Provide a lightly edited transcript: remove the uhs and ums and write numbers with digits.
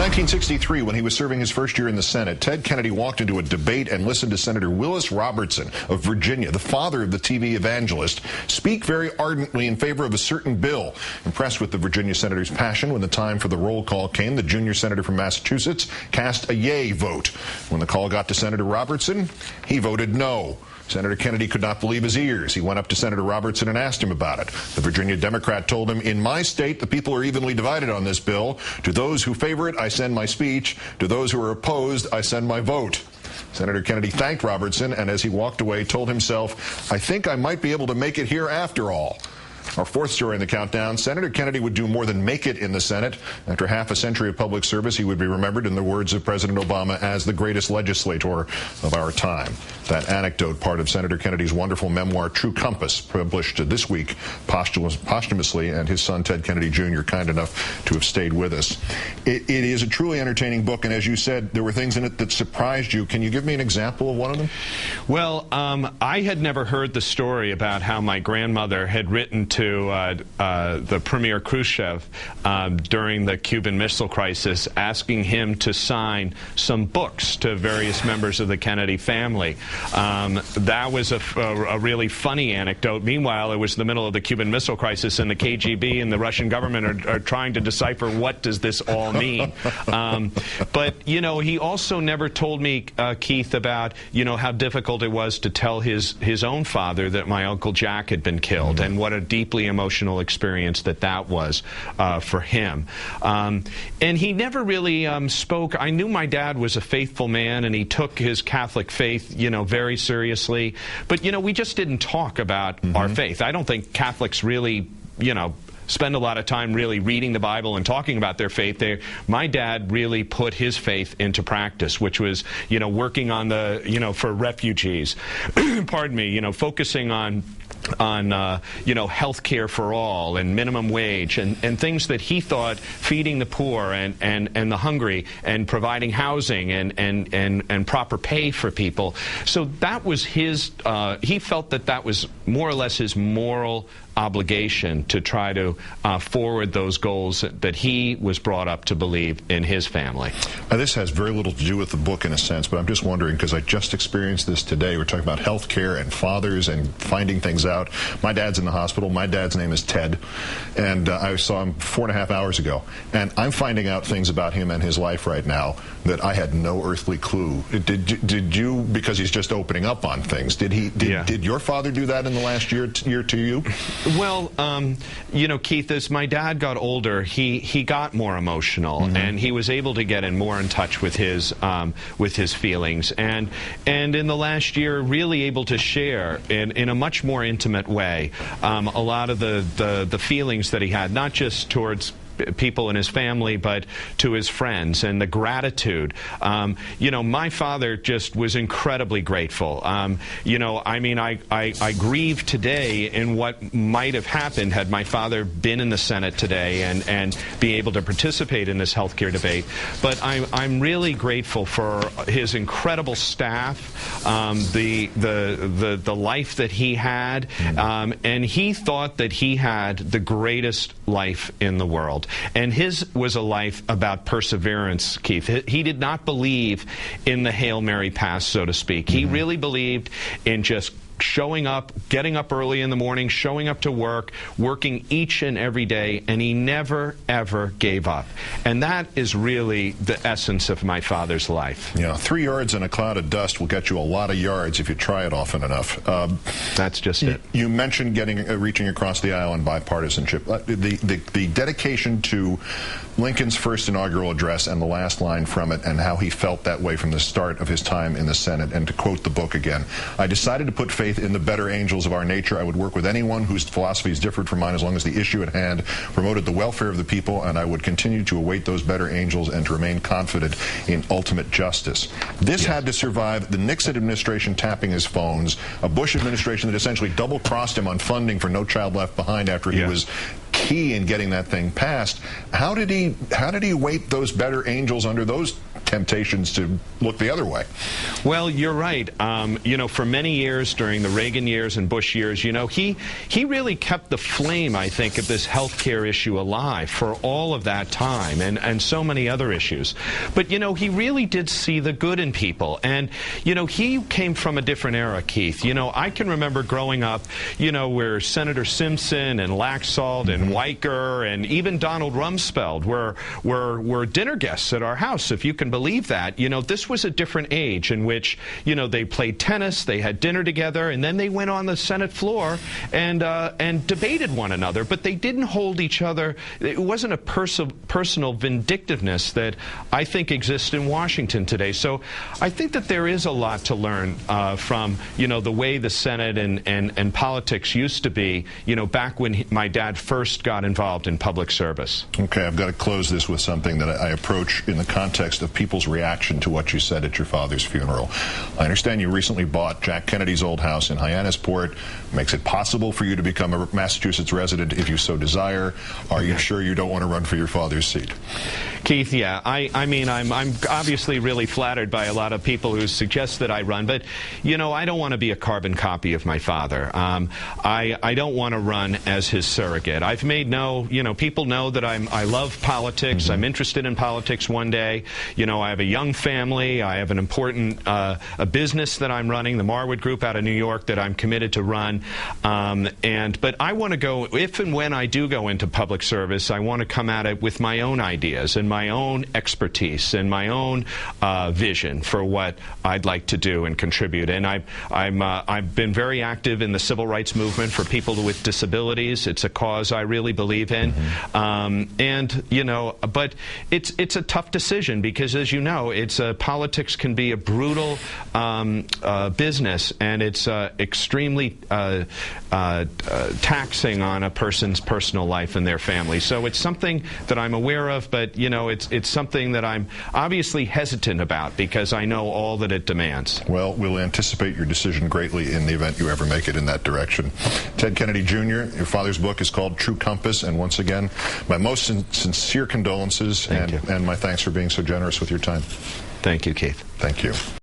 1963, when he was serving his first year in the Senate, Ted Kennedy walked into a debate and listened to Senator Willis Robertson of Virginia, the father of the TV evangelist, speak very ardently in favor of a certain bill. Impressed with the Virginia senator's passion, when the time for the roll call came, the junior senator from Massachusetts cast a yay vote. When the call got to Senator Robertson, he voted no. Senator Kennedy could not believe his ears. He went up to Senator Robertson and asked him about it. The Virginia Democrat told him, "In my state, the people are evenly divided on this bill. To those who favor it, I send my speech. To those who are opposed, I send my vote." Senator Kennedy thanked Robertson, and as he walked away, told himself, "I think I might be able to make it here after all." Our fourth story in the countdown, Senator Kennedy would do more than make it in the Senate. After half a century of public service, he would be remembered, in the words of President Obama, as the greatest legislator of our time. That anecdote, part of Senator Kennedy's wonderful memoir, True Compass, published this week posthumously, and his son, Ted Kennedy Jr., kind enough to have stayed with us. It is a truly entertaining book, and as you said, there were things in it that surprised you. Can you give me an example of one of them? Well, I had never heard the story about how my grandmother had written to the Premier Khrushchev during the Cuban Missile Crisis, asking him to sign some books to various members of the Kennedy family. That was a really funny anecdote. Meanwhile, it was the middle of the Cuban Missile Crisis, and the KGB and the Russian government are trying to decipher what does this all mean. But, you know, he also never told me, Keith, about, you know, how difficult it was to tell his own father that my Uncle Jack had been killed, and what a deeply emotional experience that was for him. And he never really spoke. I knew my dad was a faithful man, and he took his Catholic faith, you know, very seriously. But, you know, we just didn't talk about our faith. I don't think Catholics really, you know, spend a lot of time really reading the Bible and talking about their faith. My dad really put his faith into practice, which was, you know, working on the, you know, for refugees, pardon me, you know, focusing on you know, health care for all and minimum wage and things that he thought, feeding the poor and the hungry and providing housing and proper pay for people. So that was his, he felt that was more or less his moral obligation to try to forward those goals that he was brought up to believe in his family. This has very little to do with the book in a sense, but I'm just wondering, because I just experienced this today. We're talking about health care and fathers and finding things out. My dad's in the hospital. My dad's name is Ted, and I saw him 4.5 hours ago, and I'm finding out things about him and his life right now that I had no earthly clue. Did you, because he's just opening up on things, did your father do that in the last year to you? Well, you know, Keith, as my dad got older, he got more emotional, and he was able to get more in touch with his feelings, and in the last year, really able to share in a much more intimate way a lot of the feelings that he had, not just towards people in his family, but to his friends, and the gratitude. You know, my father just was incredibly grateful. You know, I mean, I grieve today in what might have happened had my father been in the Senate today and be able to participate in this healthcare debate. But I'm really grateful for his incredible staff, the life that he had, and he thought that he had the greatest life in the world. And his was a life about perseverance, Keith. He did not believe in the Hail Mary pass, so to speak. He really believed in just showing up, getting up early in the morning, showing up to work, working each and every day, and he never, ever gave up. And that is really the essence of my father's life. Yeah, 3 yards in a cloud of dust will get you a lot of yards if you try it often enough. That's just it. You mentioned reaching across the aisle in bipartisanship. The dedication to Lincoln's first inaugural address and the last line from it, and how he felt that way from the start of his time in the Senate. And to quote the book again, "I decided to put faith in the better angels of our nature. I would work with anyone whose philosophies differed from mine as long as the issue at hand promoted the welfare of the people, and I would continue to await those better angels and to remain confident in ultimate justice." This had to survive the Nixon administration tapping his phones, a Bush administration that essentially double-crossed him on funding for No Child Left Behind after he was key in getting that thing passed. How did he weight those better angels under those temptations to look the other way. Well, you're right. You know, for many years during the Reagan years and Bush years, you know, he really kept the flame, I think, of this health care issue alive for all of that time, and so many other issues. But, you know, he really did see the good in people. And, you know, he came from a different era, Keith. You know, I can remember growing up, you know, where Senator Simpson and Laxalt and Weicker and even Donald Rumsfeld were dinner guests at our house, if you can believe that. You know, this was a different age in which, you know, they played tennis, they had dinner together, and then they went on the Senate floor and debated one another. But they didn't hold each other. It wasn't a personal vindictiveness that I think exists in Washington today. So I think that there is a lot to learn from, you know, the way the Senate and politics used to be, you know, back when my dad first got involved in public service. Okay, I've got to close this with something that I approach in the context of people's reaction to what you said at your father's funeral. I understand you recently bought Jack Kennedy's old house in Hyannisport. Makes it possible for you to become a Massachusetts resident if you so desire. Are you sure you don't want to run for your father's seat? Keith, yeah. I mean, I'm obviously really flattered by a lot of people who suggest that I run, but, you know, I don't want to be a carbon copy of my father. I don't want to run as his surrogate. I've made you know, people know that I love politics. I'm interested in politics one day. You know, I have a young family. I have an important a business that I'm running, the Marwood Group out of New York, that I'm committed to run. But I want to go, if and when I do go into public service, I want to come at it with my own ideas and my own expertise and my own vision for what I'd like to do and contribute. And I've been very active in the civil rights movement for people with disabilities. It's a cause I really believe in. And, you know, but it's a tough decision because, as you know, politics can be a brutal business, and it's extremely taxing on a person's personal life and their family. So it's something that I'm aware of, but, you know, it's something that I'm obviously hesitant about because I know all that it demands. Well, we'll anticipate your decision greatly in the event you ever make it in that direction. Ted Kennedy, Jr., your father's book is called True Compass, and once again, my most sincere condolences and my thanks for being so generous with your time. Thank you, Keith. Thank you.